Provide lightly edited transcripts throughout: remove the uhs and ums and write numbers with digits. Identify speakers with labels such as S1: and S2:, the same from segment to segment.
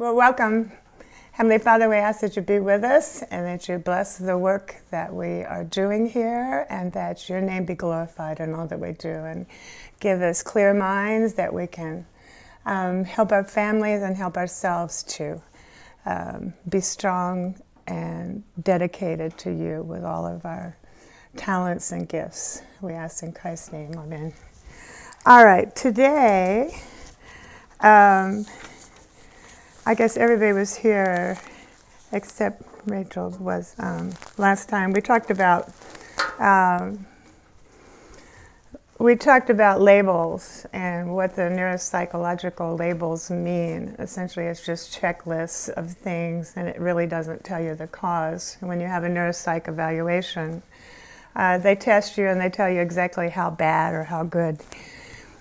S1: Well, welcome. Heavenly Father, we ask that you be with us and that you bless the work that we are doing here and that your name be glorified in all that we do, and give us clear minds that we can help our families and help ourselves to be strong and dedicated to you with all of our talents and gifts. We ask in Christ's name, amen. All right, today, I guess everybody was here except Rachel was last time. We talked about labels and what the neuropsychological labels mean. Essentially, it's just checklists of things, and it really doesn't tell you the cause. When you have a neuropsych evaluation, they test you and they tell you exactly how bad or how good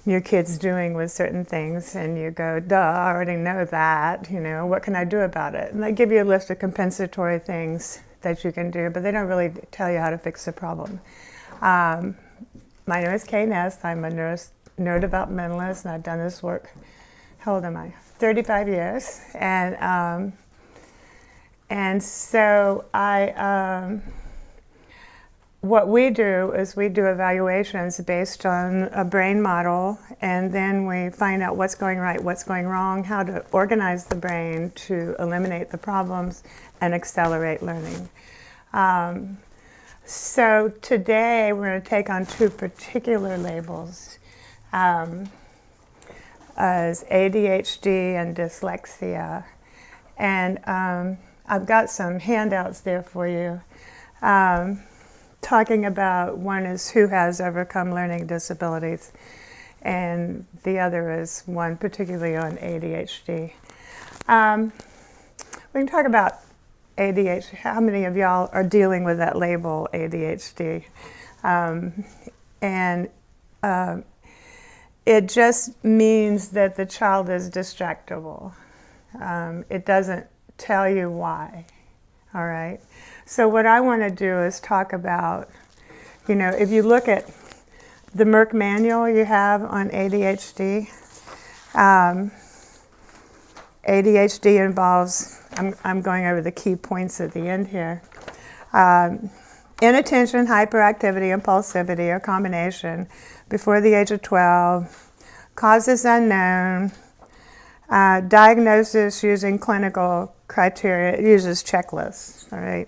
S1: your kid's doing with certain things, and you go, duh, I already know that, what can I do about it? And they give you a list of compensatory things that you can do, but they don't really tell you how to fix the problem. My name is Kay Ness. I'm a neurodevelopmentalist, and I've done this work, how old am I? 35 years. And so what we do is we do evaluations based on a brain model, and then we find out what's going right, what's going wrong, how to organize the brain to eliminate the problems and accelerate learning. So today we're going to take on two particular labels, as ADHD and dyslexia. And I've got some handouts there for you. Talking about, one is who has overcome learning disabilities, and the other is one particularly on ADHD. We can talk about ADHD. How many of y'all are dealing with that label, ADHD? It just means that the child is distractible. It doesn't tell you why, all right? So what I want to do is talk about, if you look at the Merck manual you have on ADHD, ADHD involves, I'm going over the key points at the end here, inattention, hyperactivity, impulsivity, or combination before the age of 12, causes unknown, diagnosis using clinical criteria, it uses checklists, all right?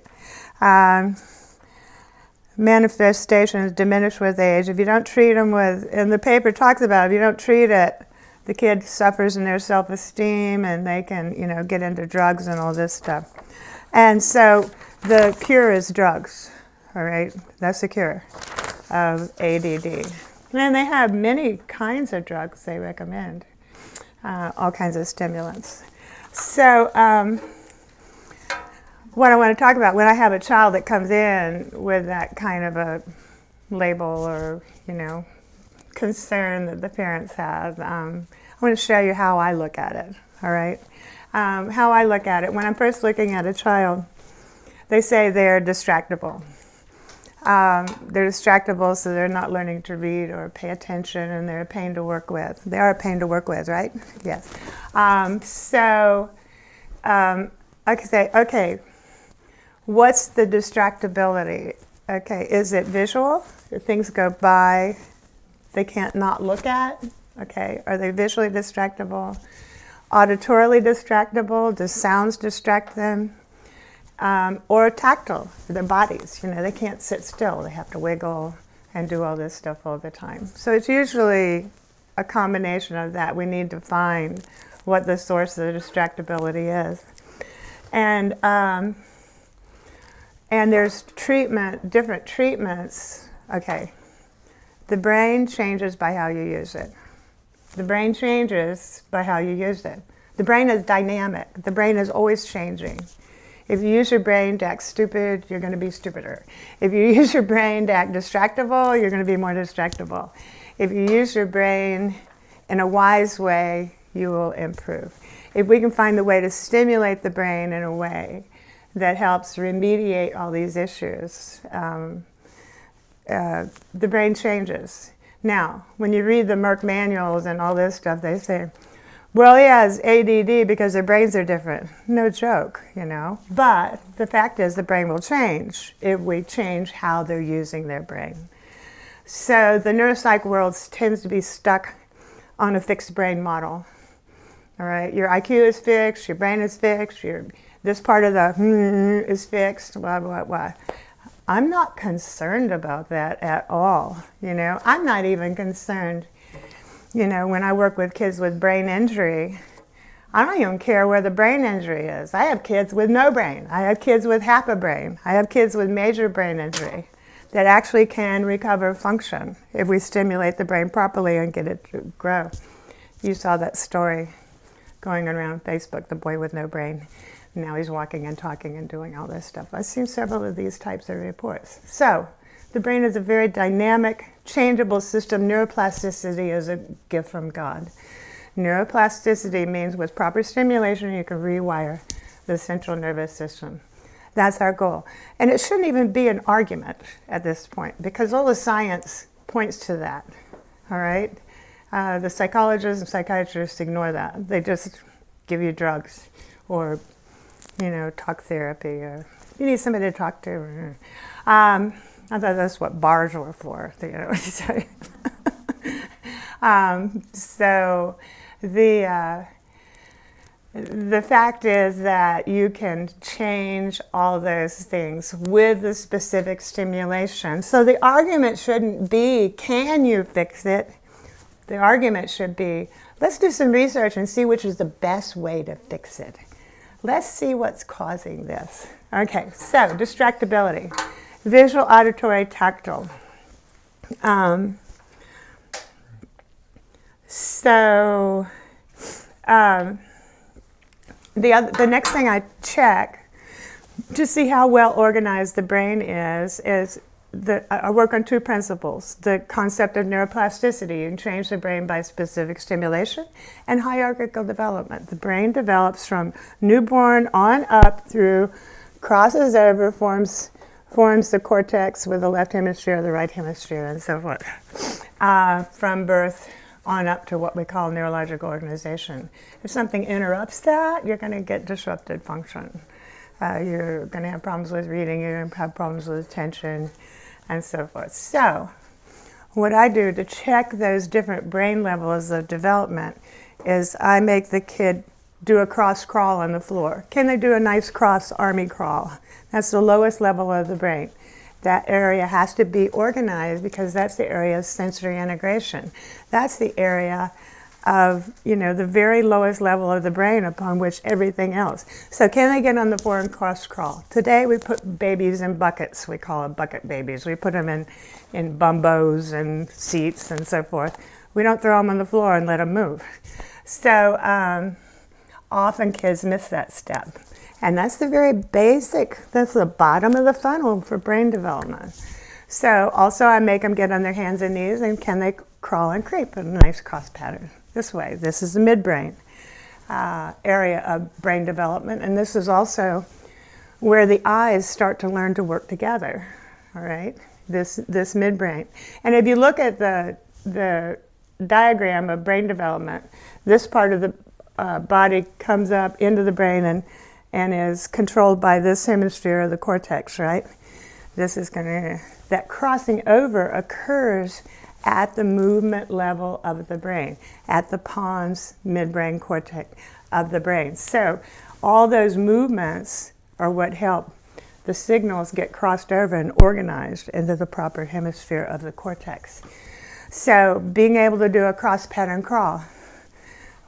S1: Manifestations diminish with age. If you don't treat them with, and the paper talks about, if you don't treat it, the kid suffers in their self-esteem, and they can, get into drugs and all this stuff. And so the cure is drugs, all right? That's the cure of ADD. And they have many kinds of drugs they recommend, all kinds of stimulants. So what I want to talk about, when I have a child that comes in with that kind of a label or, concern that the parents have, I want to show you how I look at it, all right? How I look at it. When I'm first looking at a child, they say they're distractible. They're distractible, so they're not learning to read or pay attention, and they're a pain to work with. They are a pain to work with, right? Yes. I can say, okay, what's the distractibility? Okay, is it visual? Do things go by they can't not look at? Okay, are they visually distractible? Auditorily distractible? Do sounds distract them? Or tactile, their bodies, they can't sit still. They have to wiggle and do all this stuff all the time. So it's usually a combination of that. We need to find what the source of the distractibility is. And there's different treatments. Okay, the brain changes by how you use it. The brain changes by how you use it. The brain is dynamic. The brain is always changing. If you use your brain to act stupid, you're going to be stupider. If you use your brain to act distractible, you're going to be more distractible. If you use your brain in a wise way, you will improve. If we can find a way to stimulate the brain in a way that helps remediate all these issues, the brain changes. Now, when you read the Merck manuals and all this stuff, they say, Well, he has ADD because their brains are different. No joke, you know. But the fact is the brain will change if we change how they're using their brain. So the neuropsych world tends to be stuck on a fixed brain model. All right, your IQ is fixed, your brain is fixed, this part of the is fixed, blah, blah, blah. I'm not concerned about that at all, you know. I'm not even concerned, you know, when I work with kids with brain injury, I don't even care where the brain injury is. I have kids with no brain. I have kids with half a brain. I have kids with major brain injury that actually can recover function if we stimulate the brain properly and get it to grow. You saw that story going around Facebook, the boy with no brain. Now he's walking and talking and doing all this stuff. I've seen several of these types of reports. So the brain is a very dynamic, changeable system. Neuroplasticity is a gift from God. Neuroplasticity means with proper stimulation, you can rewire the central nervous system. That's our goal. And it shouldn't even be an argument at this point because all the science points to that, all right? The psychologists and psychiatrists ignore that. They just give you drugs or, you know, talk therapy. Or you need somebody to talk to. I thought that's what bars were for, you know. So the fact is that you can change all those things with the specific stimulation. So the argument shouldn't be, can you fix it? The argument should be, let's do some research and see which is the best way to fix it. Let's see what's causing this. Okay, so distractibility. Visual, auditory, tactile. The next thing I check to see how well organized the brain is I work on two principles. The concept of neuroplasticity, you can change the brain by specific stimulation, and hierarchical development. The brain develops from newborn on up through, crosses over, forms the cortex with the left hemisphere, the right hemisphere, and so forth. From birth on up to what we call neurological organization. If something interrupts that, you're going to get disrupted function. You're going to have problems with reading, you're going to have problems with attention, and so forth. So, what I do to check those different brain levels of development is I make the kid do a cross crawl on the floor. Can they do a nice cross army crawl? That's the lowest level of the brain. That area has to be organized because that's the area of sensory integration. That's the area of, you know, the very lowest level of the brain upon which everything else. So can they get on the floor and cross crawl? Today we put babies in buckets. We call it bucket babies. We put them in bumbos and seats and so forth. We don't throw them on the floor and let them move. So often kids miss that step. And that's the very basic, that's the bottom of the funnel for brain development. So also I make them get on their hands and knees, and can they crawl and creep in a nice cross pattern this way. This is the midbrain area of brain development, and this is also where the eyes start to learn to work together, all right? This midbrain. And if you look at the diagram of brain development, this part of the body comes up into the brain and is controlled by this hemisphere of the cortex, right? This is that crossing over occurs at the movement level of the brain, at the pons midbrain cortex of the brain. So all those movements are what help the signals get crossed over and organized into the proper hemisphere of the cortex. So being able to do a cross pattern crawl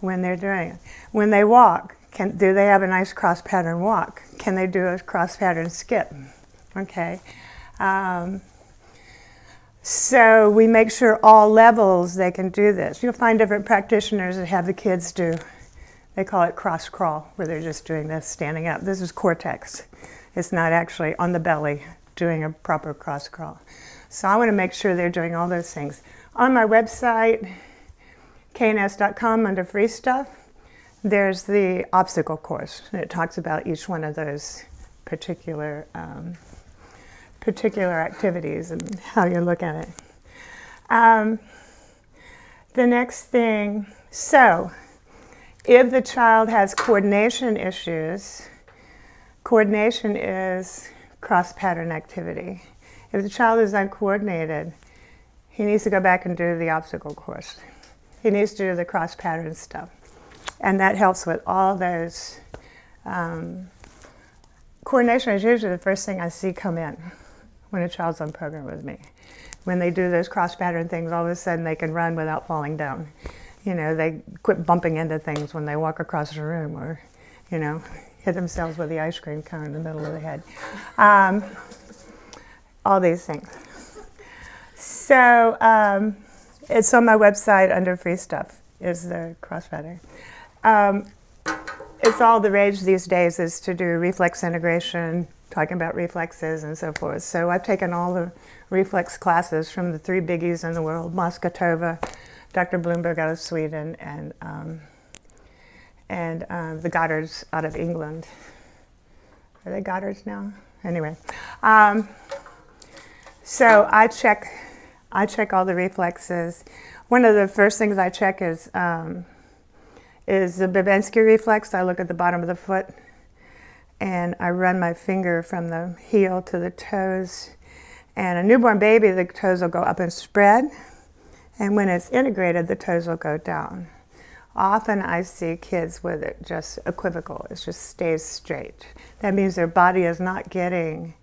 S1: when they're doing it. When they walk, do they have a nice cross pattern walk? Can they do a cross pattern skip? Okay. So we make sure all levels they can do this. You'll find different practitioners that have the kids do, they call it cross crawl, where they're just doing this standing up. This is cortex. It's not actually on the belly doing a proper cross crawl. So I want to make sure they're doing all those things. On my website, kns.com, under free stuff, there's the obstacle course. And it talks about each one of those particular activities and how you look at it. The next thing, so If the child has coordination issues, coordination is cross-pattern activity. If the child is uncoordinated, he needs to go back and do the obstacle course. He needs to do the cross-pattern stuff. And that helps with all those. Coordination is usually the first thing I see come in when a child's on program with me. When they do those cross-pattern things, all of a sudden they can run without falling down. You know, they quit bumping into things when they walk across the room, or, you know, hit themselves with the ice cream cone in the middle of the head. All these things. So it's on my website under free stuff, is the cross-pattern. It's all the rage these days is to do reflex integration, talking about reflexes and so forth. So I've taken all the reflex classes from the 3 biggies in the world, Moskotova, Dr. Bloomberg out of Sweden, and the Goddards out of England. Are they Goddards now? Anyway, so I check all the reflexes. One of the first things I check is the Babinski reflex. I look at the bottom of the foot and I run my finger from the heel to the toes. And a newborn baby, the toes will go up and spread. And when it's integrated, the toes will go down. Often I see kids with it just equivocal. It just stays straight. That means their body is not getting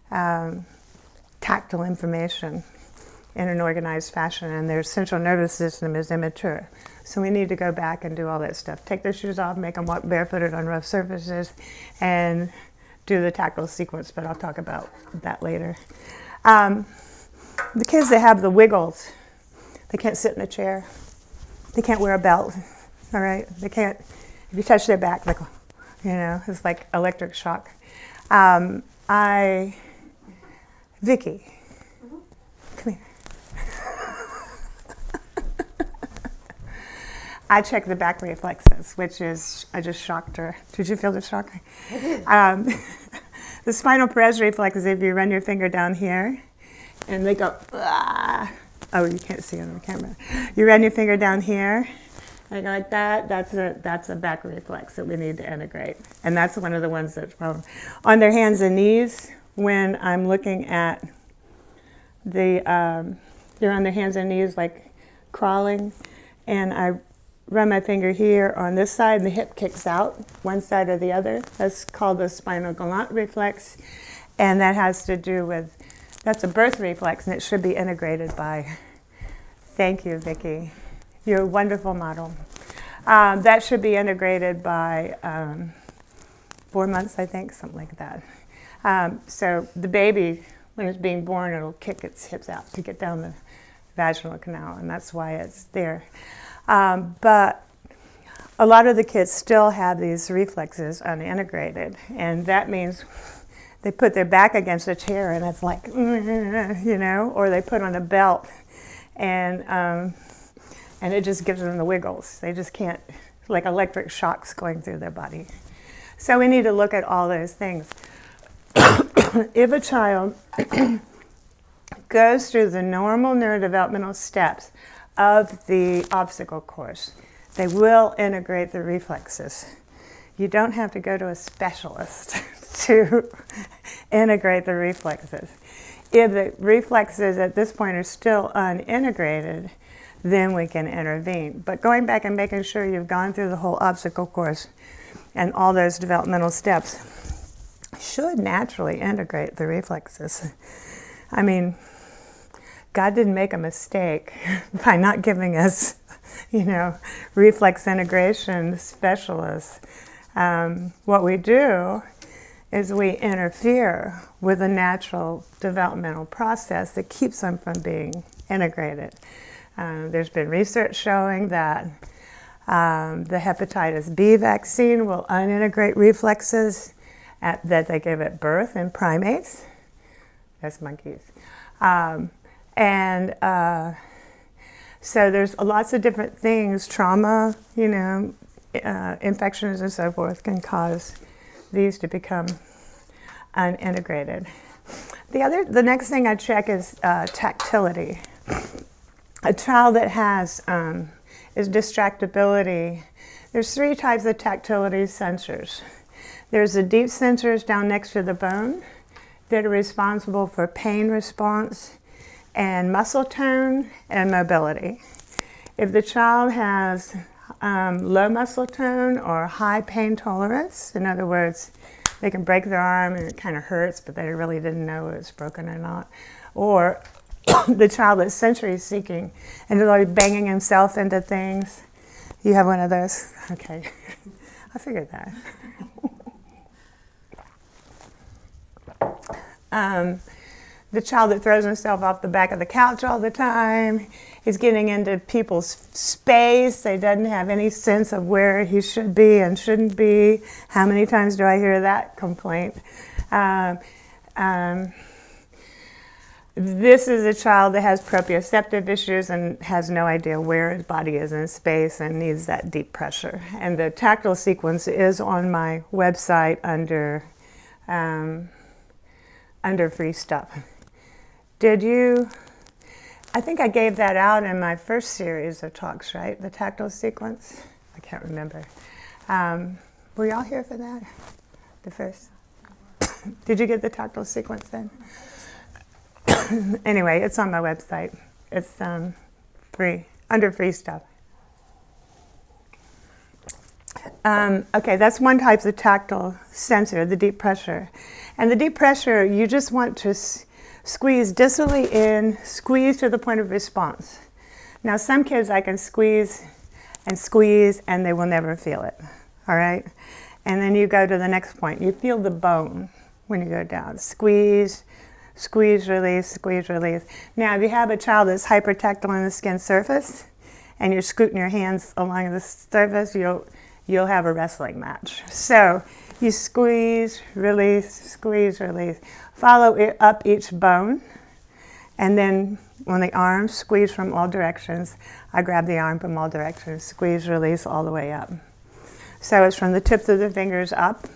S1: tactile information in an organized fashion, and their central nervous system is immature. So we need to go back and do all that stuff. Take their shoes off, make them walk barefooted on rough surfaces, and do the tactile sequence, but I'll talk about that later. The kids that have the wiggles, they can't sit in a chair. They can't wear a belt, all right? They can't, if you touch their back, like, you know, it's like electric shock. Vicky, come here. I check the back reflexes, which is, I just shocked her. Did you feel the shock? The spinal perez reflex is if you run your finger down here, and they go, ah. Oh, you can't see it on the camera. You run your finger down here, and you go like that. That's a back reflex that we need to integrate. And that's one of the ones that's probably on their hands and knees. When I'm looking at they're on their hands and knees like crawling, and I run my finger here on this side, and the hip kicks out, one side or the other. That's called the spinal galant reflex, and that has to do with, that's a birth reflex, and it should be integrated by, thank you, Vicki. You're a wonderful model. That should be integrated by 4 months, I think, something like that. So the baby, when it's being born, it'll kick its hips out to get down the vaginal canal, and that's why it's there. But a lot of the kids still have these reflexes unintegrated, and that means they put their back against a chair and it's like, you know, or they put on a belt and it just gives them the wiggles. They just can't, like electric shocks going through their body. So we need to look at all those things. If a child goes through the normal neurodevelopmental steps of the obstacle course, they will integrate the reflexes. You don't have to go to a specialist to integrate the reflexes. If the reflexes at this point are still unintegrated, then we can intervene. But going back and making sure you've gone through the whole obstacle course and all those developmental steps should naturally integrate the reflexes. I mean, God didn't make a mistake by not giving us, you know, reflex integration specialists. What we do is we interfere with a natural developmental process that keeps them from being integrated. There's been research showing that the hepatitis B vaccine will unintegrate reflexes that they give at birth in primates. That's monkeys. So there's lots of different things, trauma, you know, infections and so forth can cause these to become unintegrated. The next thing I check is tactility. A child that has is distractibility There's three types of tactility sensors. There's the deep sensors down next to the bone that are responsible for pain response and muscle tone and mobility. If the child has low muscle tone or high pain tolerance, in other words, they can break their arm and it kind of hurts, but they really didn't know it was broken or not. Or the child that's sensory seeking and is always banging himself into things. You have one of those? Okay. I figured that. The child that throws himself off the back of the couch all the time, is getting into people's space. They doesn't have any sense of where he should be and shouldn't be. How many times do I hear that complaint? This is a child that has proprioceptive issues and has no idea where his body is in space and needs that deep pressure. And the tactile sequence is on my website under free stuff. I think I gave that out in my first series of talks, right? The tactile sequence? I can't remember. Were y'all here for that? The first? Did you get the tactile sequence then? Anyway, it's on my website. It's free, under free stuff. Okay, that's one type of tactile sensor, the deep pressure. And the deep pressure, you just want to squeeze distally in, squeeze to the point of response. Now, some kids I can squeeze, and they will never feel it, all right? And then you go to the next point. You feel the bone when you go down. Squeeze, squeeze, release, squeeze, release. Now, if you have a child that's hypertactile on the skin surface, and you're scooting your hands along the surface, you'll have a wrestling match. So you squeeze, release, follow it up each bone, and then on the arm, squeeze from all directions. I grab the arm from all directions, squeeze, release all the way up. So it's from the tips of the fingers up,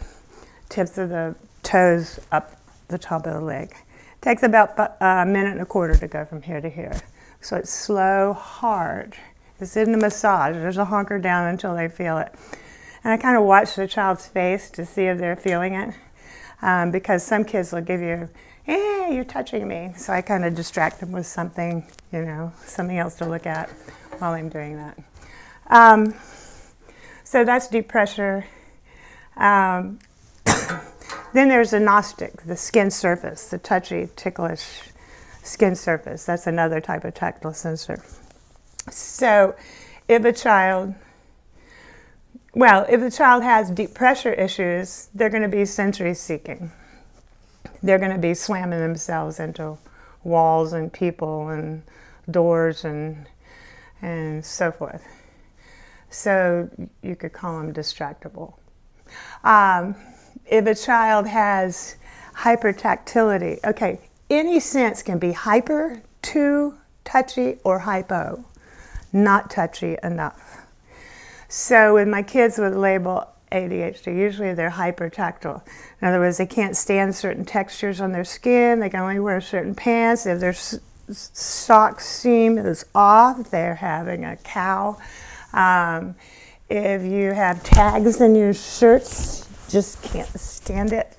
S1: tips of the toes up the top of the leg. It takes about a minute and a quarter to go from here to here. So it's slow, hard. It's in the massage. There's a hunker down until they feel it. And I kind of watch the child's face to see if they're feeling it. Because some kids will give you, hey, you're touching me. So I kind of distract them with something, something else to look at while I'm doing that. So that's deep pressure. Then there's the gnostic, the skin surface, the touchy, ticklish skin surface. That's another type of tactile sensor. So if a child has deep pressure issues, they're going to be sensory seeking. They're going to be slamming themselves into walls and people and doors and so forth. So you could call them distractible. If a child has hypertactility, okay, any sense can be hyper, too touchy, or hypo, not touchy enough. So with my kids with label ADHD, usually they're hypertactile. In other words, they can't stand certain textures on their skin. They can only wear certain pants. If their sock seam is off, they're having a cow. If you have tags in your shirts, just can't stand it,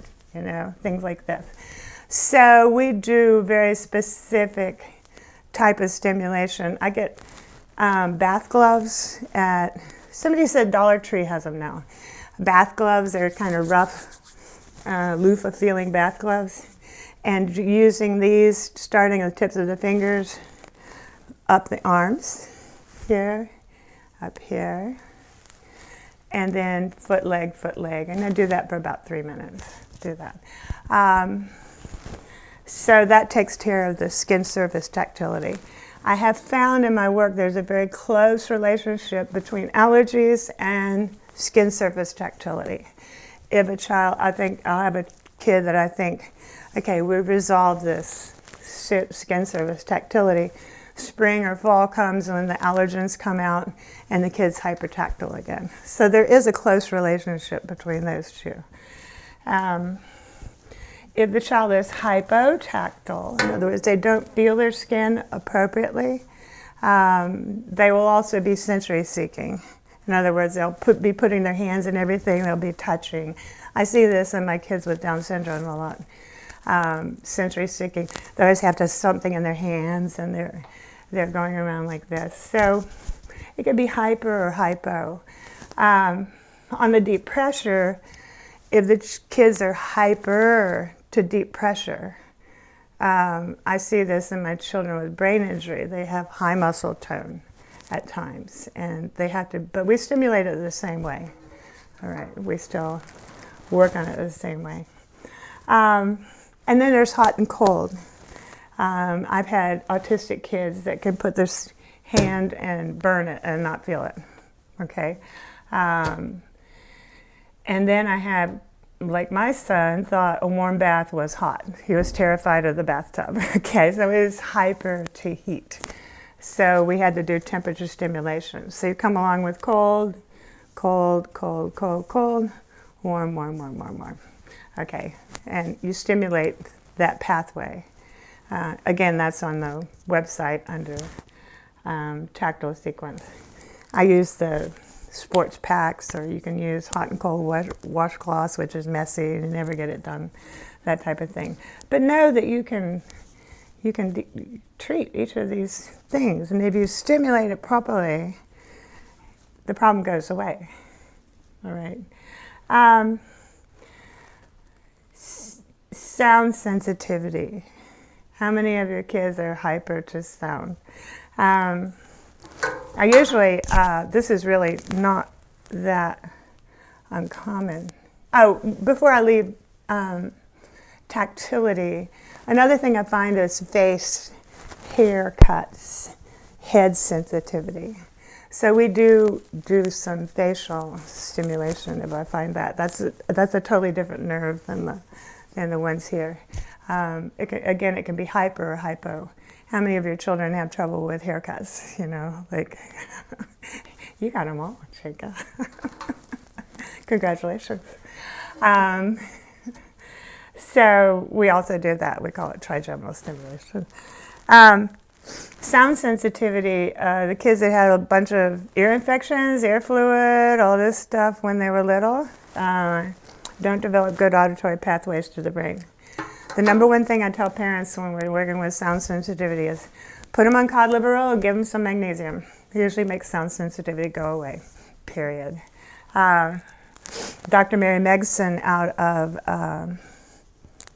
S1: things like this. So we do very specific type of stimulation. I get bath gloves at, somebody said Dollar Tree has them now. Bath gloves, they're kind of rough, loofah feeling bath gloves. And using these, starting at the tips of the fingers, up the arms, here, up here, and then foot, leg, and I do that for about 3 minutes. Do that. So that takes care of the skin surface tactility. I have found in my work there's a very close relationship between allergies and skin surface tactility. If a child, I think I'll have a kid that I think, okay, we've resolved this skin surface tactility. Spring or fall comes when the allergens come out and the kid's hypertactile again. So there is a close relationship between those two. If the child is hypotactile, in other words, they don't feel their skin appropriately, they will also be sensory seeking. In other words, they'll be putting their hands in everything, they'll be touching. I see this in my kids with Down syndrome a lot. Sensory sticking, they always have to have something in their hands, and they're going around like this. So it could be hyper or hypo. On the deep pressure, if the kids are hyper to deep pressure, I see this in my children with brain injury. They have high muscle tone at times, and they have to, but we stimulate it the same way. All right, we still work on it the same way. And then there's hot and cold. I've had autistic kids that can put their hand and burn it and not feel it, okay? And then I have, like my son thought a warm bath was hot. He was terrified of the bathtub, okay? So it was hyper to heat. So we had to do temperature stimulation. So you come along with cold, cold, cold, cold, cold, warm, warm, warm, warm, warm. Okay, and you stimulate that pathway. Again, that's on the website under tactile sequence. I use the sports packs, or you can use hot and cold washcloths, which is messy and you never get it done, that type of thing. But know that you can treat each of these things, and if you stimulate it properly, the problem goes away. All right. Sound sensitivity. How many of your kids are hyper to sound? I usually, this is really not that uncommon. Oh, before I leave tactility, another thing I find is face, haircuts, head sensitivity. So we do some facial stimulation if I find that. That's a totally different nerve than the ones here. Again, it can be hyper or hypo. How many of your children have trouble with haircuts? You know, like, you got them all, Chika. Congratulations. So we also do that. We call it trigeminal stimulation. Sound sensitivity, the kids that had a bunch of ear infections, ear fluid, all this stuff when they were little, don't develop good auditory pathways to the brain. The number one thing I tell parents when we're working with sound sensitivity is put them on cod liver oil, give them some magnesium. It usually makes sound sensitivity go away, period. Dr. Mary Megson out of,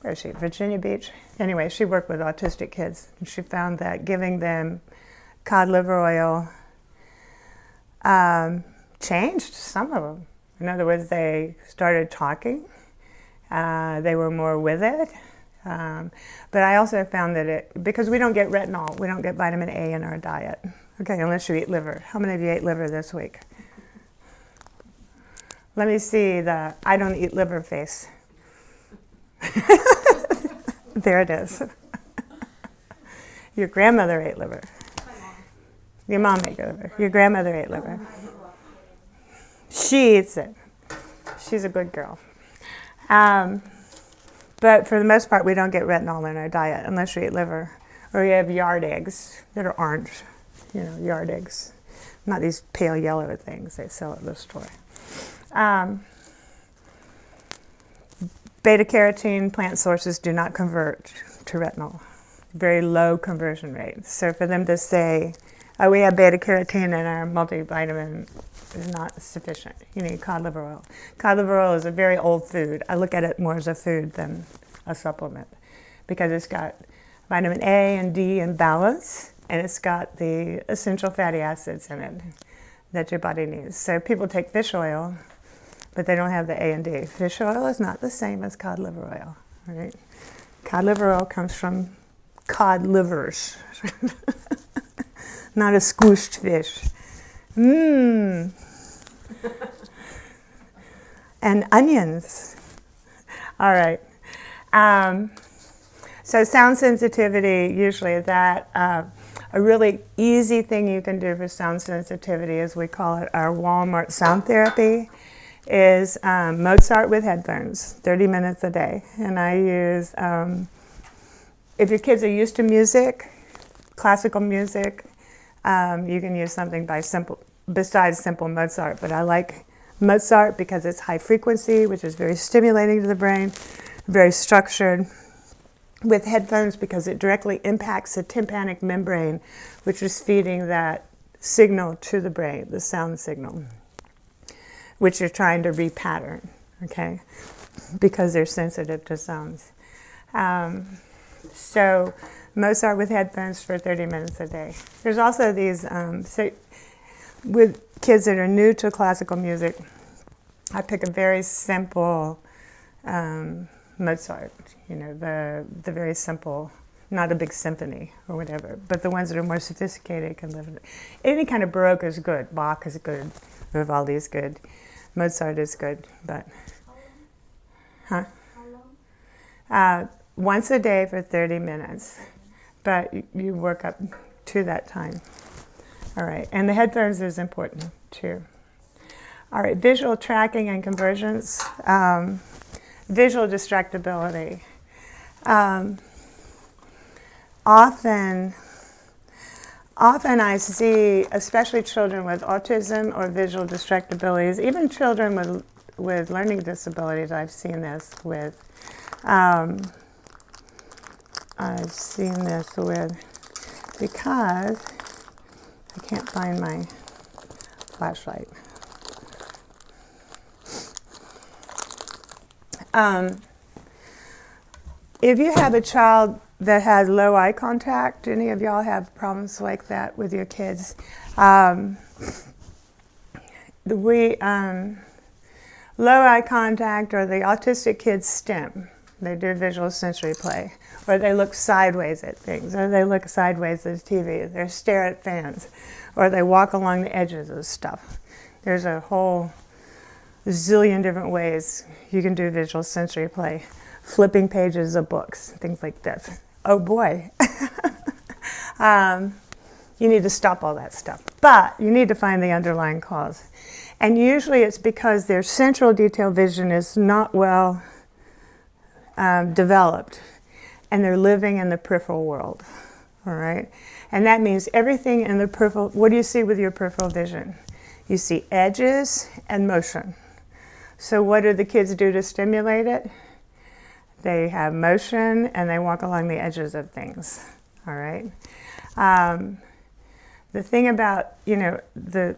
S1: where is she, Virginia Beach? Anyway, she worked with autistic kids, and she found that giving them cod liver oil changed some of them. In other words, they started talking. They were more with it. But I also found that because we don't get retinol, we don't get vitamin A in our diet. Okay, unless you eat liver. How many of you ate liver this week? Let me see the I don't eat liver face. There it is. Your grandmother ate liver. Your mom ate liver. Your grandmother ate liver. She eats it. She's a good girl. But for the most part, we don't get retinol in our diet unless you eat liver. Or you have yard eggs that are orange, yard eggs. Not these pale yellow things they sell at the store. Beta-carotene plant sources do not convert to retinol. Very low conversion rate. So for them to say, oh, we have beta-carotene in our multivitamin is not sufficient. You need cod liver oil. Cod liver oil is a very old food. I look at it more as a food than a supplement because it's got vitamin A and D in balance, and it's got the essential fatty acids in it that your body needs. So people take fish oil, but they don't have the A and D. Fish oil is not the same as cod liver oil. Right? Cod liver oil comes from cod livers, not a squished fish. And onions. All right. So sound sensitivity, usually that, a really easy thing you can do for sound sensitivity, as we call it our Walmart sound therapy, is Mozart with headphones, 30 minutes a day. And I use, if your kids are used to music, classical music, you can use something by besides simple Mozart, but I like Mozart because it's high frequency, which is very stimulating to the brain, very structured. With headphones because it directly impacts the tympanic membrane, which is feeding that signal to the brain, the sound signal, which you're trying to repattern, okay, because they're sensitive to sounds. So Mozart with headphones for 30 minutes a day. There's also these, with kids that are new to classical music, I pick a very simple Mozart, the very simple, not a big symphony or whatever, but the ones that are more sophisticated can live in it. Any kind of Baroque is good. Bach is good. Vivaldi is good. Mozart is good, but... Huh? How long? Once a day for 30 minutes, but you work up to that time. All right, and the headphones is important too. All right, visual tracking and convergence. Visual distractibility. Often I see, especially children with autism or visual distractibilities, even children with learning disabilities, I've seen this with. Because I can't find my flashlight. If you have a child that has low eye contact, any of y'all have problems like that with your kids? Low eye contact, or the autistic kids stim. They do visual sensory play, or they look sideways at things, or they look sideways at the TV, they stare at fans, or they walk along the edges of stuff. There's a whole zillion different ways you can do visual sensory play. Flipping pages of books, things like this. Oh boy. You need to stop all that stuff. But you need to find the underlying cause. And usually it's because their central detail vision is not well developed, and they're living in the peripheral world, all right? And that means everything in the peripheral, what do you see with your peripheral vision? You see edges and motion. So what do the kids do to stimulate it? They have motion and they walk along the edges of things, all right? The thing about, the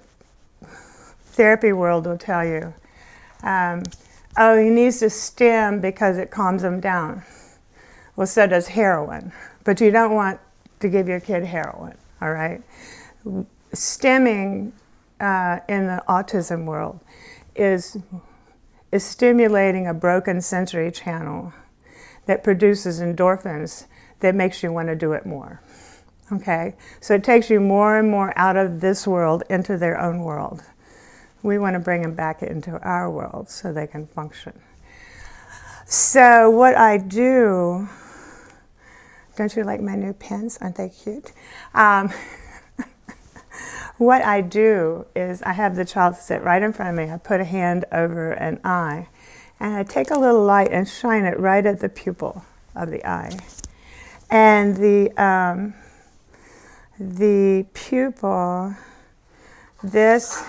S1: therapy world will tell you, oh, he needs to stim because it calms him down. Well, so does heroin. But you don't want to give your kid heroin, all right? Stimming in the autism world is stimulating a broken sensory channel that produces endorphins that makes you want to do it more, okay? So it takes you more and more out of this world into their own world. We want to bring them back into our world so they can function. So what I do, don't you like my new pens? Aren't they cute? What I do is I have the child sit right in front of me. I put a hand over an eye, and I take a little light and shine it right at the pupil of the eye. And the pupil, here's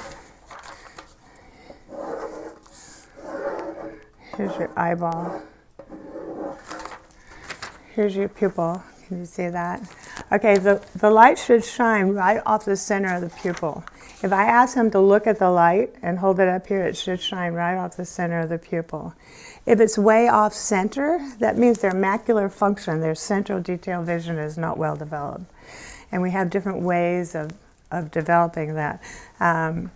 S1: your eyeball. Here's your pupil. Can you see that? Okay, the light should shine right off the center of the pupil. If I ask him to look at the light and hold it up here, it should shine right off the center of the pupil. If it's way off center, that means their macular function, their central detail vision is not well developed. And we have different ways of developing that. Nutritionally,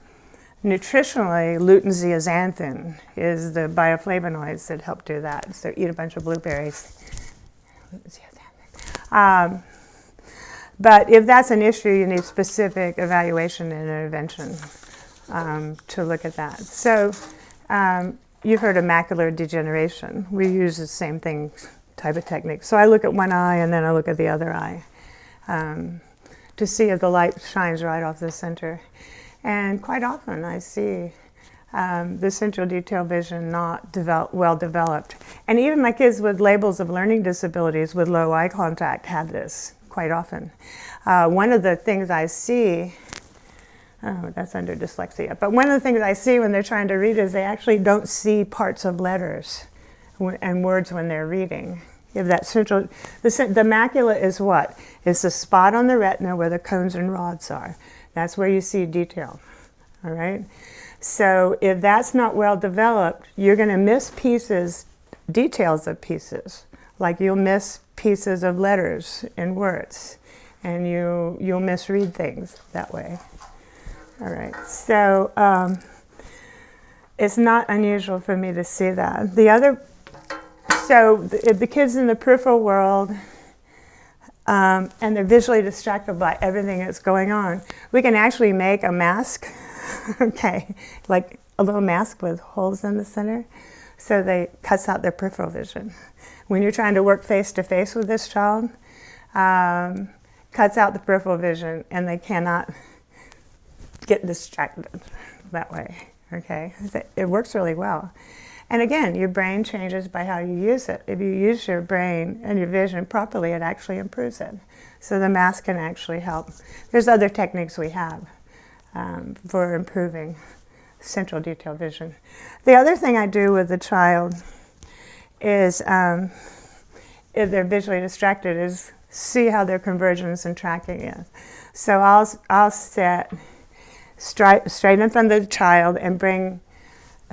S1: lutein zeaxanthin is the bioflavonoids that help do that. So eat a bunch of blueberries. But if that's an issue, you need specific evaluation and intervention to look at that. So you've heard of macular degeneration. We use the same thing, type of technique. So I look at one eye and then I look at the other eye to see if the light shines right off the center. And quite often I see the central detail vision not well developed. And even my kids with labels of learning disabilities with low eye contact have this quite often. One of the things I see Oh, that's under dyslexia. But one of the things I see when they're trying to read is they actually don't see parts of letters and words when they're reading. You have that central, the macula is what? It's the spot on the retina where the cones and rods are. That's where you see detail, all right? So if that's not well developed, you're going to miss pieces, details of pieces. Like you'll miss pieces of letters in words, and you'll misread things that way. All right, so it's not unusual for me to see that. So the kids in the peripheral world, and they're visually distracted by everything that's going on, we can actually make a mask, okay, like a little mask with holes in the center, so they cuts out their peripheral vision. When you're trying to work face-to-face with this child, cuts out the peripheral vision, and they cannot get distracted that way, okay? It works really well. And again, your brain changes by how you use it. If you use your brain and your vision properly, it actually improves it. So the mask can actually help. There's other techniques we have for improving central detail vision. The other thing I do with the child is, if they're visually distracted, is see how their convergence and tracking is. So I'll set straight in front of the child and bring,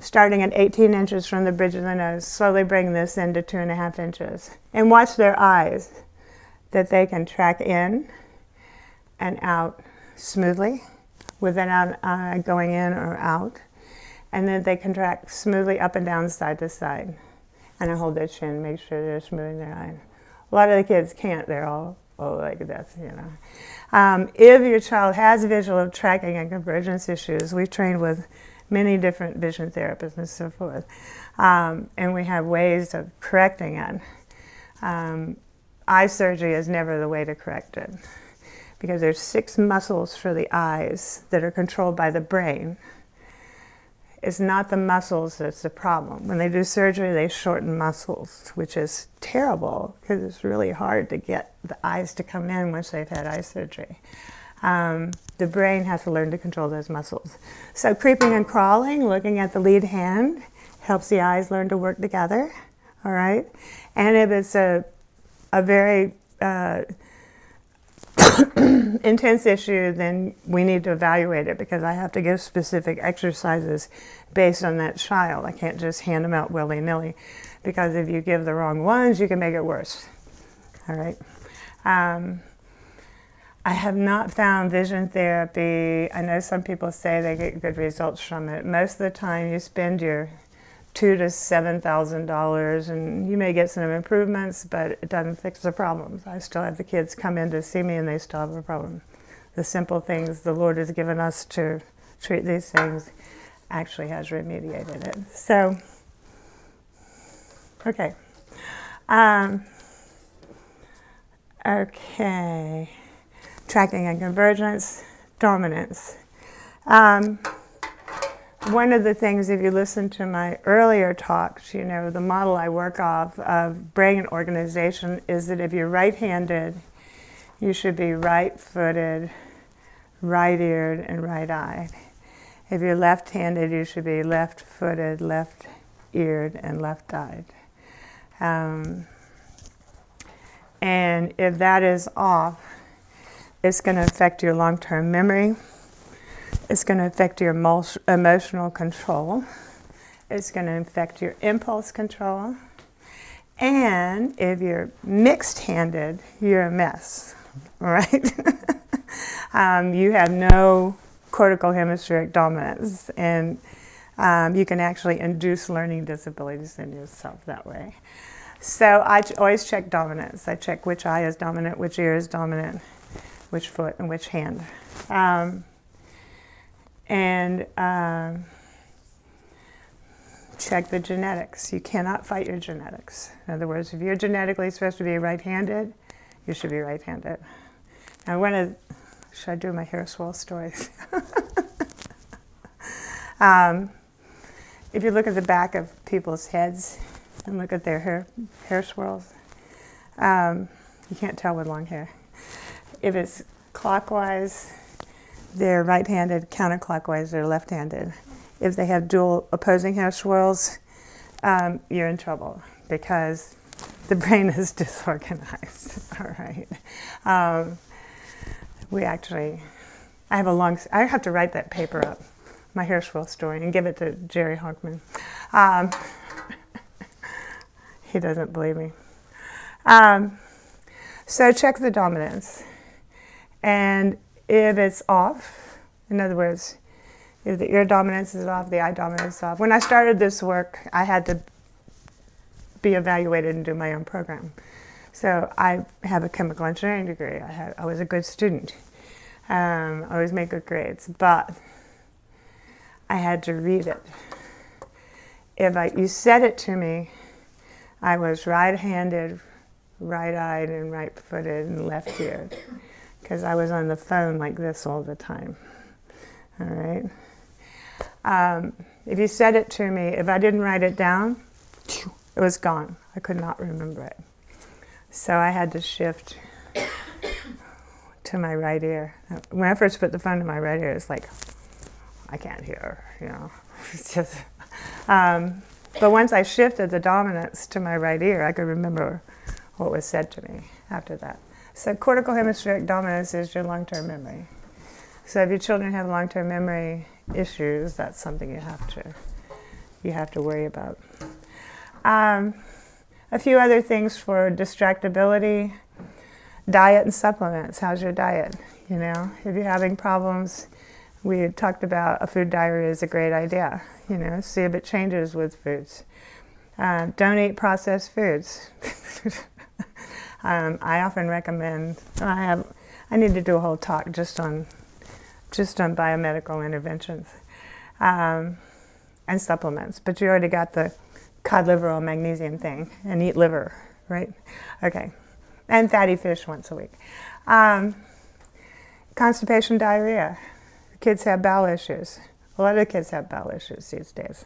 S1: starting at 18 inches from the bridge of the nose, slowly bring this into 2.5 inches. And watch their eyes, that they can track in and out smoothly without going in or out. And then they can track smoothly up and down, side to side. And I hold their chin, make sure they're smoothing their eyes. A lot of the kids can't, they're all like this, you know. If your child has visual tracking and convergence issues, we've trained with many different vision therapists and so forth. And we have ways of correcting it. Eye surgery is never the way to correct it, because there's 6 muscles for the eyes that are controlled by the brain. It's not the muscles that's the problem. When they do surgery, they shorten muscles, which is terrible because it's really hard to get the eyes to come in once they've had eye surgery. The brain has to learn to control those muscles. So creeping and crawling, looking at the lead hand, helps the eyes learn to work together, all right? And if it's a very intense issue, then we need to evaluate it, because I have to give specific exercises based on that child. I can't just hand them out willy-nilly, because if you give the wrong ones, you can make it worse, all right? I have not found vision therapy. I know some people say they get good results from it. Most of the time you spend your $2,000 to $7,000 and you may get some improvements, but it doesn't fix the problems. I still have the kids come in to see me and they still have a problem. The simple things the Lord has given us to treat these things actually has remediated it. So, okay. Okay. Tracking and convergence, dominance. One of the things, if you listen to my earlier talks, you know, the model I work off of brain organization is that if you're right-handed, you should be right-footed, right-eared, and right-eyed. If you're left-handed, you should be left-footed, left-eared, and left-eyed. And if that is off, it's going to affect your long-term memory. It's going to affect your emotional control. It's going to affect your impulse control. And if you're mixed-handed, you're a mess, all right? You have no cortical hemispheric dominance, and you can actually induce learning disabilities in yourself that way. So I always check dominance. I check which eye is dominant, which ear is dominant, which foot, and which hand. Check the genetics. You cannot fight your genetics. In other words, if you're genetically supposed to be right-handed, you should be right-handed. Now, should I do my hair swirl stories? If you look at the back of people's heads and look at their hair swirls, you can't tell with long hair. If it's clockwise, they're right-handed counterclockwise, they're left-handed. If they have dual opposing hair swirls, you're in trouble because the brain is disorganized. All right. I have to write that paper up, my hair swirl story, and give it to Jerry Honkman. He doesn't believe me. So check the dominance. And if it's off, in other words, if the ear dominance is off, the eye dominance is off. When I started this work, I had to be evaluated and do my own program. So I have a chemical engineering degree. I was a good student. I always made good grades, but I had to read it. If you said it to me, I was right-handed, right-eyed, and right-footed, and left-eared, because I was on the phone like this all the time. All right? If you said it to me, if I didn't write it down, it was gone. I could not remember it. So I had to shift to my right ear. When I first put the phone to my right ear, it's like, I can't hear, you know. It's just, but once I shifted the dominance to my right ear, I could remember what was said to me after that. So cortical hemispheric dominance is your long-term memory. So if your children have long-term memory issues, that's something you have to worry about. A few other things for distractibility. Diet and supplements. How's your diet? You know, if you're having problems, we had talked about a food diary is a great idea. You know, see if it changes with foods. Don't eat processed foods. I often recommend. I need to do a whole talk just on biomedical interventions and supplements. But you already got the cod liver oil magnesium thing, and eat liver, right? Okay. And fatty fish once a week. Constipation, diarrhea. Kids have bowel issues. A lot of kids have bowel issues these days.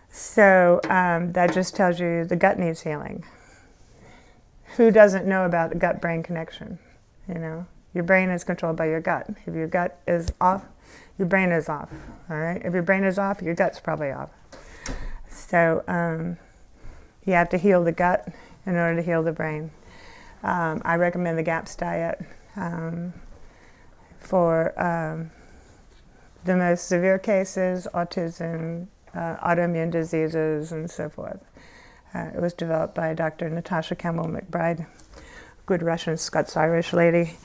S1: So that just tells you the gut needs healing. Who doesn't know about the gut-brain connection? You know, your brain is controlled by your gut. If your gut is off, your brain is off. All right. If your brain is off, your gut's probably off. So you have to heal the gut in order to heal the brain. I recommend the GAPS diet for the most severe cases, autism, autoimmune diseases, and so forth. It was developed by Dr. Natasha Campbell-McBride, good Russian Scots-Irish lady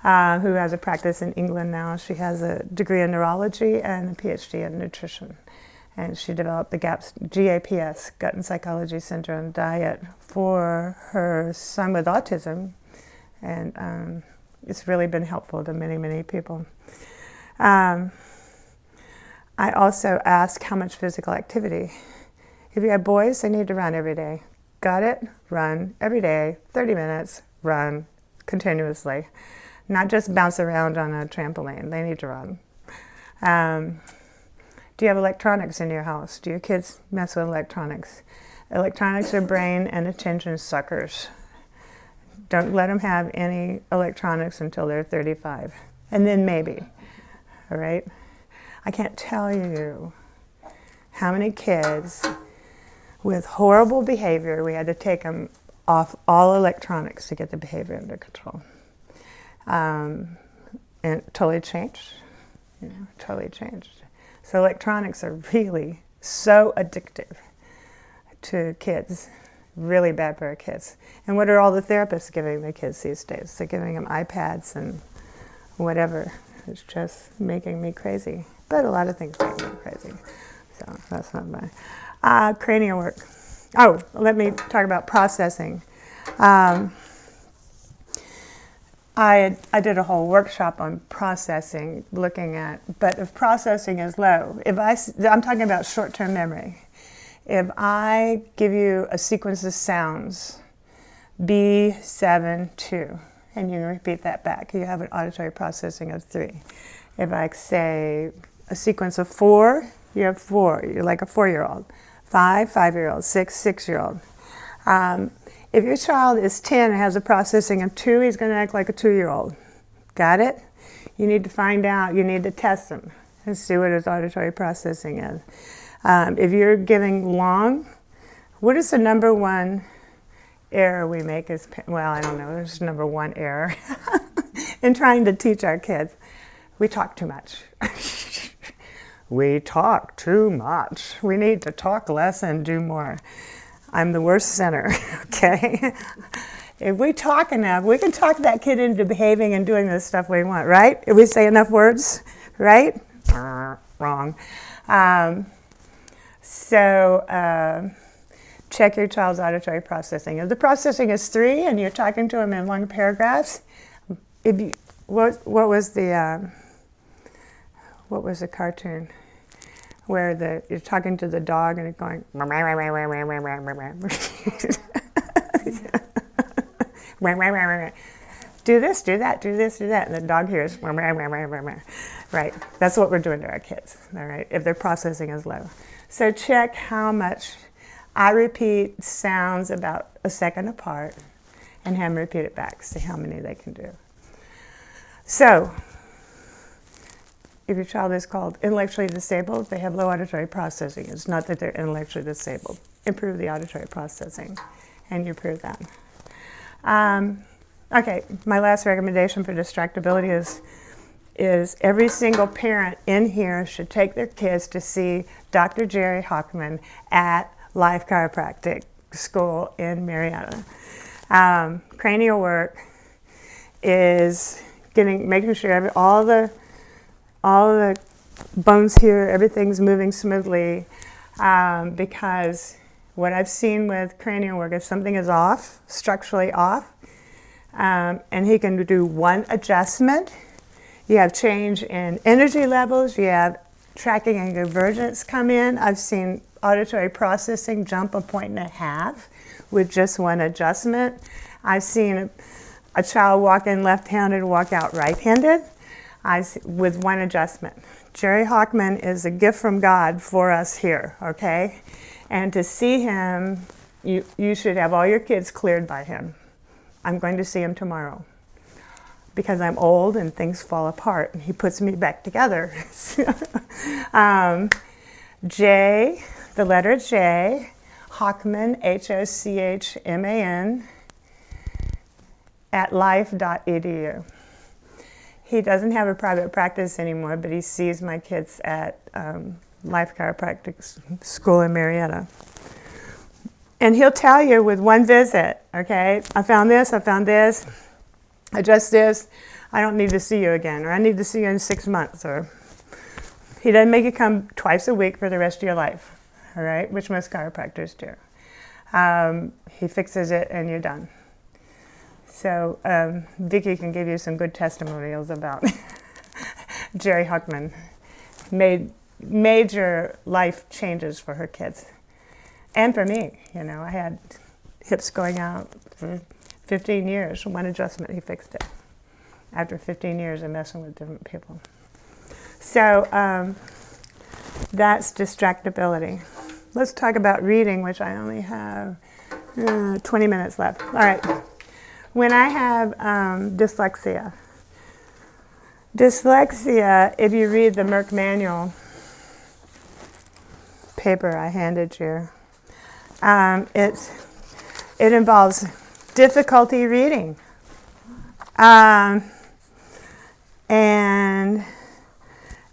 S1: who has a practice in England now. She has a degree in neurology and a PhD in nutrition. And she developed the GAPS, Gut and Psychology Syndrome diet, for her son with autism. And it's really been helpful to many, many people. I also ask how much physical activity. If you have boys, they need to run every day. Got it? Run every day, 30 minutes, run continuously. Not just bounce around on a trampoline. They need to run. Do you have electronics in your house? Do your kids mess with electronics? Electronics are brain and attention suckers. Don't let them have any electronics until they're 35. And then maybe, all right? I can't tell you how many kids with horrible behavior, we had to take them off all electronics to get the behavior under control. And it totally changed, you know, totally changed. So electronics are really so addictive to kids, really bad for our kids. And what are all the therapists giving the kids these days? They're giving them iPads and whatever. It's just making me crazy. But a lot of things make me crazy. So that's not bad. Cranial work. Oh, let me talk about processing. I did a whole workshop on processing, looking at, but if processing is low, I'm talking about short-term memory. If I give you a sequence of sounds, B7-2, and you repeat that back, you have an auditory processing of 3. If I say a sequence of 4, you have 4. You're like a 4-year-old. 5, 5-year-old. 6, 6-year-old. If your child is 10 and has a processing of 2, he's going to act like a 2-year-old. Got it? You need to find out, you need to test them and see what his auditory processing is. If you're giving long, what is the number one error we make as, well, I don't know, there's number one error in trying to teach our kids. We talk too much. We talk too much. We need to talk less and do more. I'm the worst sinner, okay? If we talk enough, we can talk that kid into behaving and doing the stuff we want, right? If we say enough words, right? Wrong. Check your child's auditory processing. If the processing is 3 and you're talking to them in long paragraphs, what was the cartoon where you're talking to the dog and it's going do this, do that, do this, do that, and the dog hears right. That's what we're doing to our kids. All right, if their processing is low. So check how much. I repeat sounds about a second apart and have them repeat it back. See how many they can do. So, if your child is called intellectually disabled, they have low auditory processing. It's not that they're intellectually disabled. Improve the auditory processing, and you prove that. Okay, my last recommendation for distractibility is every single parent in here should take their kids to see Dr. Jerry Hockman at Life Chiropractic School in Marietta. Cranial work is making sure all the bones here, everything's moving smoothly, because what I've seen with cranial work, if something is off, structurally off, and he can do one adjustment, you have change in energy levels, you have tracking and convergence come in. I've seen auditory processing jump 1.5 points with just one adjustment. I've seen a child walk in left-handed, walk out right-handed with one adjustment. Jerry Hockman is a gift from God for us here, okay? And to see him, you should have all your kids cleared by him. I'm going to see him tomorrow because I'm old and things fall apart, and he puts me back together. J, the letter J, Hockman, Hochman, at life.edu. He doesn't have a private practice anymore, but he sees my kids at Life Chiropractic School in Marietta. And he'll tell you with one visit, okay, I found this, adjust this, I don't need to see you again, or I need to see you in 6 months, or he doesn't make you come twice a week for the rest of your life, all right, which most chiropractors do. He fixes it and you're done. So Vicki can give you some good testimonials about Jerry Hockman. Made major life changes for her kids. And for me, you know, I had hips going out for 15 years. One adjustment, he fixed it. After 15 years of messing with different people. So that's distractibility. Let's talk about reading, which I only have 20 minutes left. All right. When I have dyslexia, if you read the Merck manual paper I handed you, it involves difficulty reading, and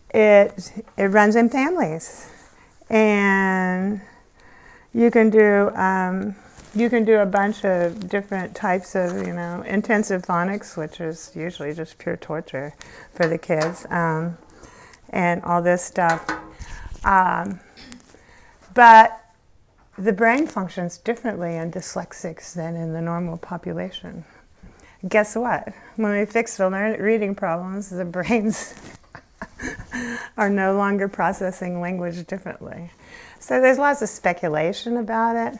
S1: it runs in families, and you can do a bunch of different types of, you know, intensive phonics, which is usually just pure torture for the kids, and all this stuff. But the brain functions differently in dyslexics than in the normal population. Guess what? When we fix the reading problems, the brains are no longer processing language differently. So there's lots of speculation about it.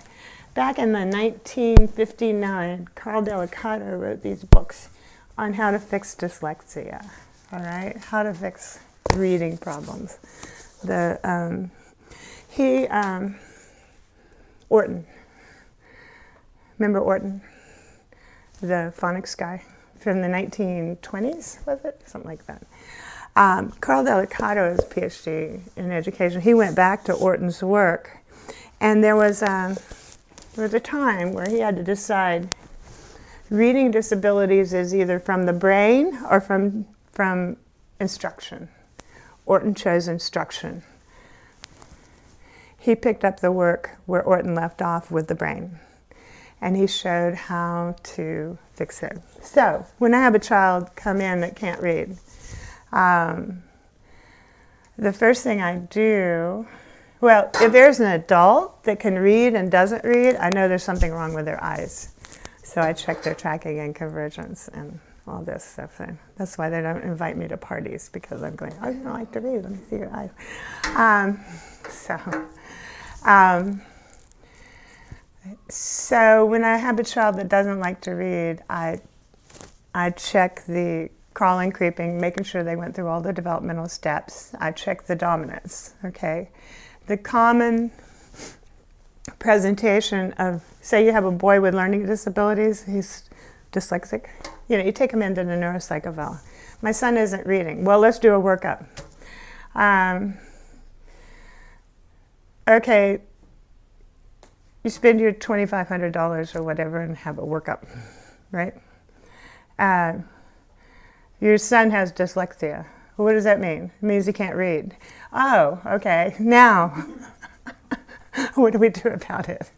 S1: Back in the 1959, Carl Delicato wrote these books on how to fix dyslexia, all right? How to fix reading problems. Orton. Remember Orton? The phonics guy from the 1920s, was it? Something like that. Carl Delicato's PhD in education, he went back to Orton's work, and there was a time where he had to decide reading disabilities is either from the brain or from instruction. Orton chose instruction. He picked up the work where Orton left off with the brain, and he showed how to fix it. So when I have a child come in that can't read, the first thing I do, well, if there's an adult that can read and doesn't read, I know there's something wrong with their eyes. So I check their tracking and convergence and all this stuff. And that's why they don't invite me to parties, because I'm going, oh, you don't like to read, let me see your eyes. So when I have a child that doesn't like to read, I check the crawling, creeping, making sure they went through all the developmental steps. I check the dominance, okay? The common presentation of, say you have a boy with learning disabilities, he's dyslexic, you take him into the neuropsych eval. My son isn't reading. Well, let's do a workup. Okay, you spend your $2,500 or whatever and have a workup, right? Your son has dyslexia. What does that mean? It means he can't read. Oh, okay. Now, what do we do about it?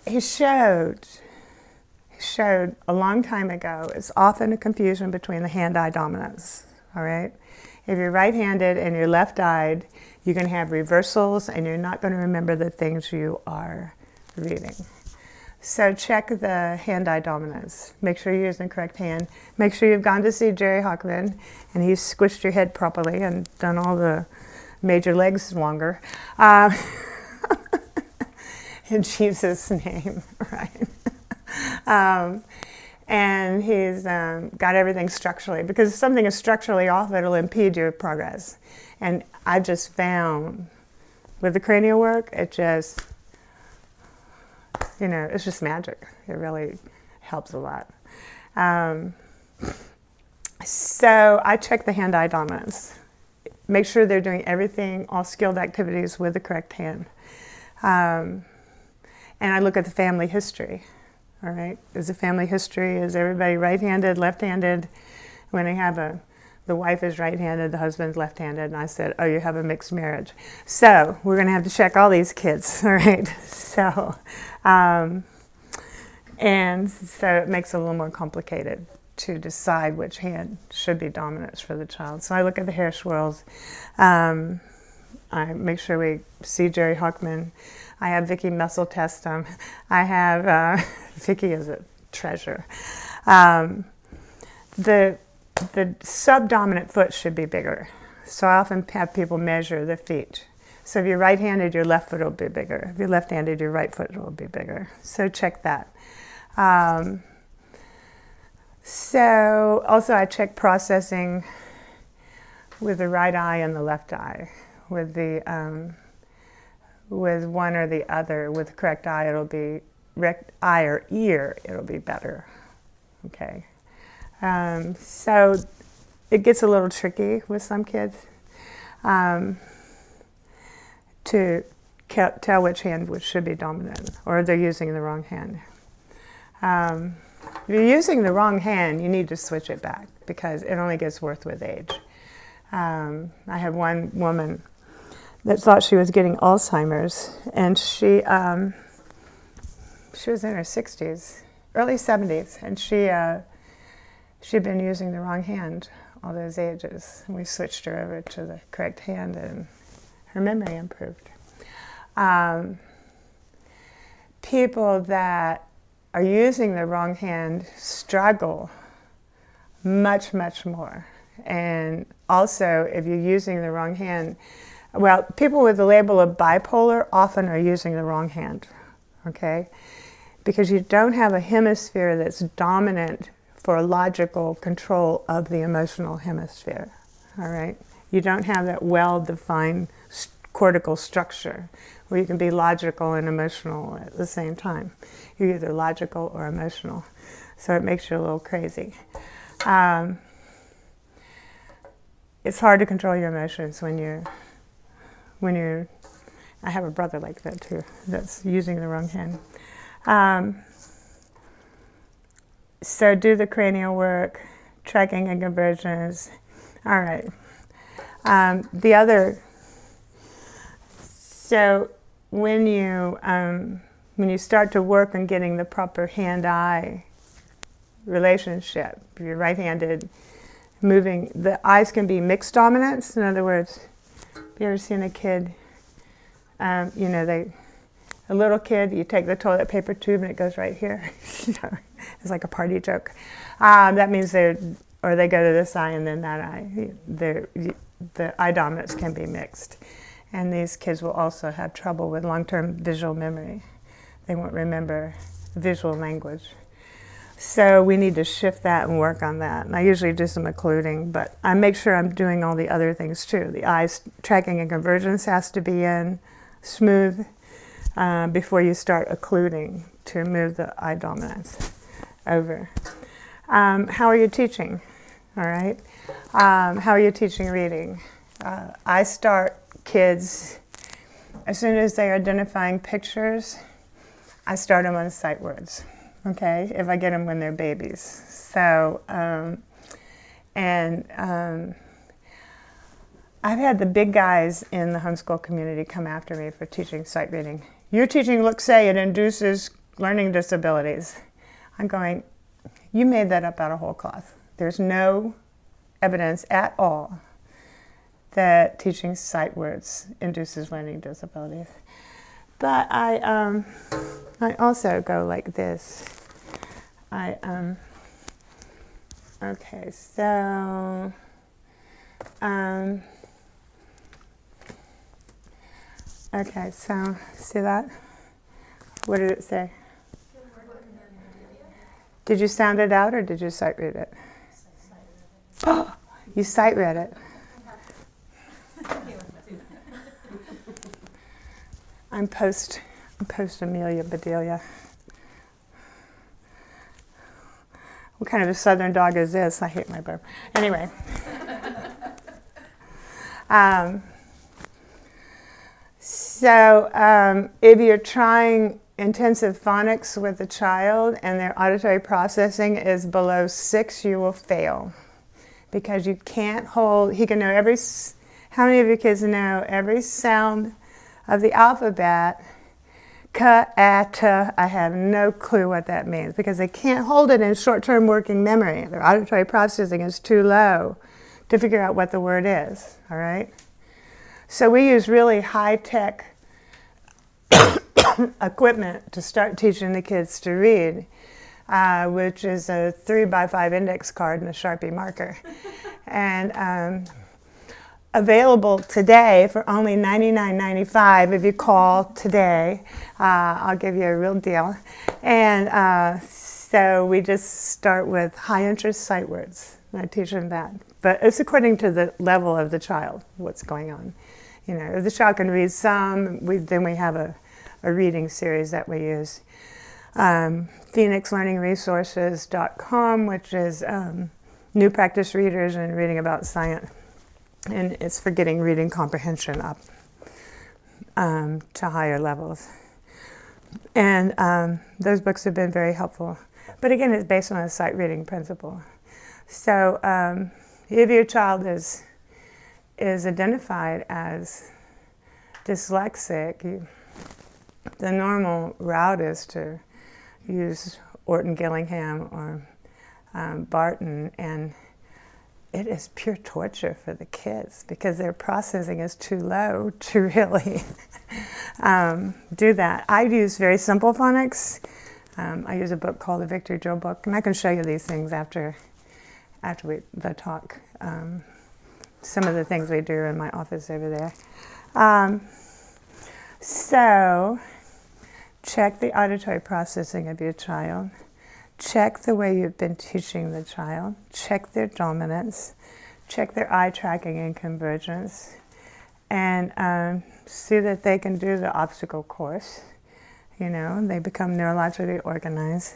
S1: He showed a long time ago, it's often a confusion between the hand-eye dominance, all right? If you're right-handed and you're left-eyed, you're going to have reversals and you're not going to remember the things you are reading. So check the hand-eye dominance. Make sure you're using the correct hand. Make sure you've gone to see Jerry Hockman and he's squished your head properly and done all the major legs longer. In Jesus' name, right? And he's got everything structurally, because if something is structurally off, it'll impede your progress. And I've just found with the cranial work, it just, it's just magic. It really helps a lot. So I check the hand-eye dominance. Make sure they're doing everything, all skilled activities with the correct hand. And I look at the family history. All right, is the family history, is everybody right-handed, left-handed? When I have the wife is right-handed, the husband's left-handed, and I said, oh, you have a mixed marriage. So we're going to have to check all these kids, all right? So, and so it makes it a little more complicated to decide which hand should be dominant for the child. So I look at the hair swirls. I make sure we see Jerry Hockman. I have Vicki Messel test them. I have, Vicki is a treasure. The subdominant foot should be bigger. So I often have people measure the feet. So if you're right-handed, your left foot will be bigger. If you're left-handed, your right foot will be bigger. So check that. So also I check processing with the right eye and the left eye. With the with one or the other, with the correct eye, it'll be eye or ear, it'll be better. Okay. So it gets a little tricky with some kids to tell which hand should be dominant, or they're using the wrong hand. If you're using the wrong hand, you need to switch it back, because it only gets worse with age. I have one woman that thought she was getting Alzheimer's, and she was in her 60s, early 70s, and she'd been using the wrong hand all those ages. And we switched her over to the correct hand, and her memory improved. People that are using the wrong hand struggle much, much more. And also, if you're using the wrong hand, well, people with the label of bipolar often are using the wrong hand, okay? Because you don't have a hemisphere that's dominant for logical control of the emotional hemisphere, all right? You don't have that well-defined cortical structure, where you can be logical and emotional at the same time. You're either logical or emotional. So it makes you a little crazy. It's hard to control your emotions when you're, I have a brother like that too, that's using the wrong hand. So do the cranial work, tracking and convergence. All right. So when you start to work on getting the proper hand-eye relationship, if you're right-handed, moving, the eyes can be mixed dominance. In other words, have you ever seen a kid, a little kid, you take the toilet paper tube and it goes right here. It's like a party joke. That means they go to this eye and then that eye. The eye dominance can be mixed. And these kids will also have trouble with long-term visual memory. They won't remember visual language. So we need to shift that and work on that. And I usually do some occluding, but I make sure I'm doing all the other things too. The eyes tracking and convergence has to be in smooth before you start occluding to move the eye dominance over. How are you teaching? All right. How are you teaching reading? I start kids, as soon as they're identifying pictures, I start them on sight words. Okay, if I get them when they're babies. So, I've had the big guys in the homeschool community come after me for teaching sight reading. You're teaching look, say, it induces learning disabilities. I'm going, you made that up out of whole cloth. There's no evidence at all that teaching sight words induces learning disabilities. But I also go like this. Okay, so, okay, so, see that? What did it say? Did you sound it out or did you sight read it? Oh, you sight read it. I'm post Amelia Bedelia. What kind of a southern dog is this? I hate my burp. Anyway. If you're trying intensive phonics with a child and their auditory processing is below 6, you will fail. Because you can't hold, he can know how many of your kids know every sound of the alphabet? Ka, a, ta, I have no clue what that means because they can't hold it in short-term working memory. Their auditory processing is too low to figure out what the word is, all right? So we use really high-tech equipment to start teaching the kids to read, which is a 3x5 index card and a Sharpie marker. And available today for only $99.95 if you call today. I'll give you a real deal. And so we just start with high interest sight words. I teach them that. But it's according to the level of the child, what's going on. You know, if the child can read some, then we have a reading series that we use. PhoenixLearningResources.com, which is new practice readers and reading about science. And it's for getting reading comprehension up to higher levels. And those books have been very helpful. But again, it's based on a sight reading principle. So if your child is identified as dyslexic, the normal route is to use Orton Gillingham or Barton, and it is pure torture for the kids because their processing is too low to really do that. I use very simple phonics. I use a book called the Victor Joe book, and I can show you these things after the talk. Some of the things we do in my office over there. So check the auditory processing of your child. Check the way you've been teaching the child. Check their dominance. Check their eye tracking and convergence. and see that they can do the obstacle course. You know, they become neurologically organized.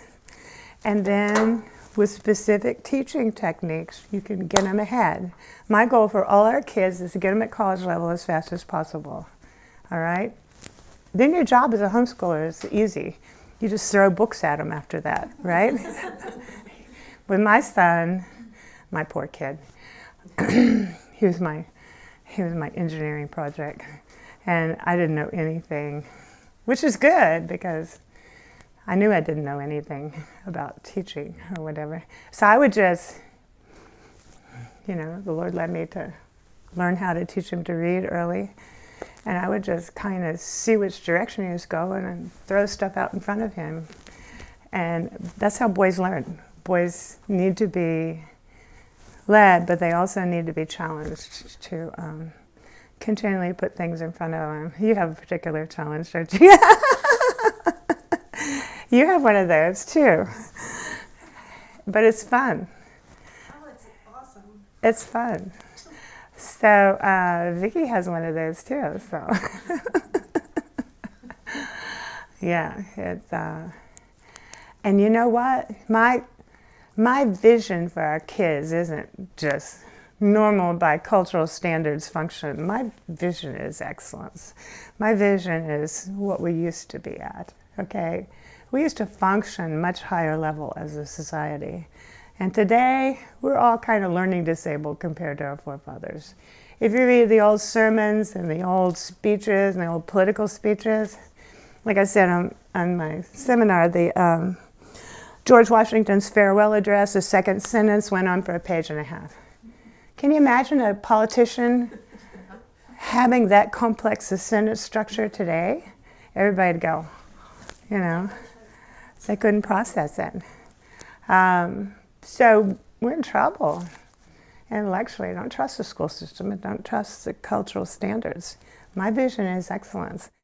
S1: And then with specific teaching techniques, you can get them ahead. My goal for all our kids is to get them at college level as fast as possible. All right? Then your job as a homeschooler is easy. You just throw books at them after that, right? With my son, my poor kid, he was my engineering project, and I didn't know anything, which is good because I knew I didn't know anything about teaching or whatever. So I would just, you know, the Lord led me to learn how to teach him to read early, and I would just kind of see which direction he was going and throw stuff out in front of him. And that's how boys learn. Boys need to be led, but they also need to be challenged to continually put things in front of them. You have a particular challenge, don't you? You have one of those too. But it's fun.
S2: Oh, it's awesome.
S1: It's fun. So Vicki has one of those too. So yeah, it's and you know what? My vision for our kids isn't just normal by cultural standards function. My vision is excellence. My vision is what we used to be at, okay? We used to function much higher level as a society. And today, we're all kind of learning disabled compared to our forefathers. If you read the old sermons and the old speeches and the old political speeches, like I said on my seminar, the George Washington's farewell address, the second sentence went on for a page and a half. Can you imagine a politician having that complex a sentence structure today? Everybody'd go, you know, they couldn't process it. So we're in trouble intellectually. Don't trust the school system and don't trust the cultural standards. My vision is excellence.